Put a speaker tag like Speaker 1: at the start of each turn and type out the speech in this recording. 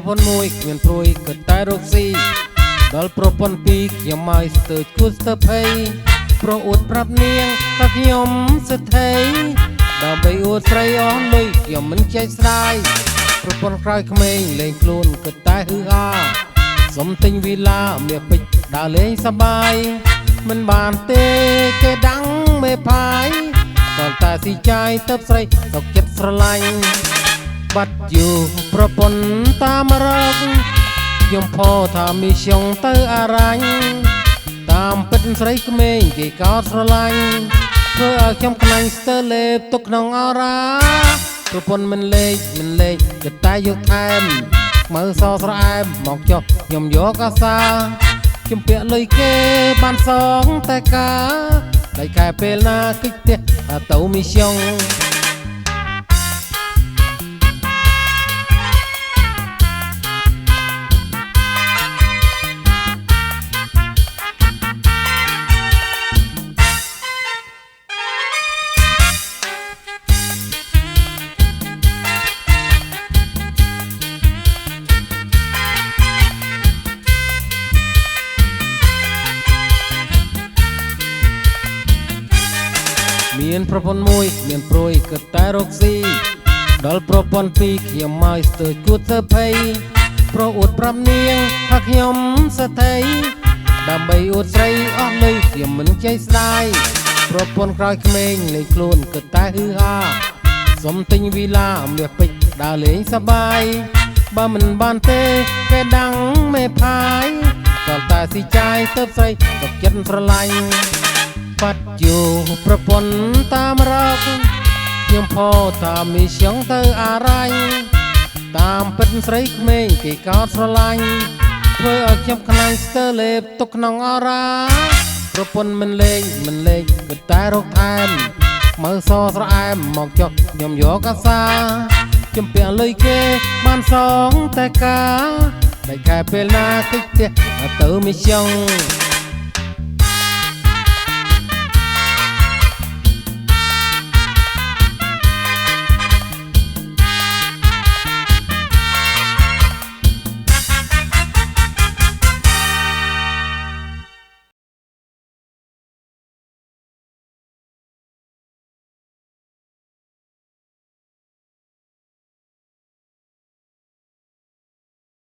Speaker 1: ពន្ធមួយគ្មានព្រួយក៏តែរកស៊ីដល់ប្រពន្ធពីរខ្ញុំមកស្ទើរគួរស្ទើរភ័យព្រោះអួតប្រាប់នាងថាខ្ញុំសិទ្ធិដើម្បីអួតស្រីអស់លុយខ្ញុំមិនចេះស្ដាយប្រពន្ធក្រោយក្មេងលេងខ្លួនក៏តែហឺហាសុំទិញវីឡាមាសពេជ្រដើរលេងសប្បាយមិនបានទេគេដាំងមេផាយដល់តែស៊ីចាយទៅស្រីទៅចិត្តស្រឡាញ់បាត់យូរប្រពន្ធតាមរកខ្ញុំផថាមីស្យងទៅអារាញ់តាមពិតស្រីក្មេងគេកោតស្រឡាញ់ធ្វើឲ្យខ្ញុំខ្លាញ់ស្ទើរលេបទុកក្នុងអរ៉ាប្រពន្ធមិនលេខក៏តែយកថែមមើលសស្រអែមមកចុះខ្ញុំយកអាសាជំពាក់លុយគេបានសងតែការដៃខែពេលណាគិតទេថាទៅមីស្យងមានប្រពន្ធមួយមានព្រួយក៏តែរកស៊ីដល់ប្រពន្ធពីរខ្ញុំមកស្ទើរគួរស្ទើរភ័យព្រោះអួតប្រាប់នាងថាខ្ញុំសិទ្ធិដើម្បីអួតស្រីអស់លុយខ្ញុំមិនចេះស្ដាយប្រពន្ធក្រោយក្មេងលេងខ្លួនក៏តែហឺហាសុំទិញវីឡាមាសពេជ្រដើរលេងសប្បាយបើមិនបានទេគេដាំងមេផាយដល់តែស៊ីចាយទៅស្រីទុកចិត្តស្រឡាញ់បាត់យូរប្រពន្ធតាមរកខ្ញុំផថាមីស្យងទៅអារាញ់តាមពិតស្រីក្មេងគេកោតស្រឡាញ់ធ្វើឲ្យខ្ញុំខ្លាញ់ស្ទើរលេបទុកក្នុងអរ៉ាប្រពន្ធមិនលេងក៏តែរកថែមមើលសស្រអែមមកចុះខ្ញុំយកអាសាជំពាក់លុយគេបានសងតែការដៃខែពេលណាគិតទេទៅមីស្យង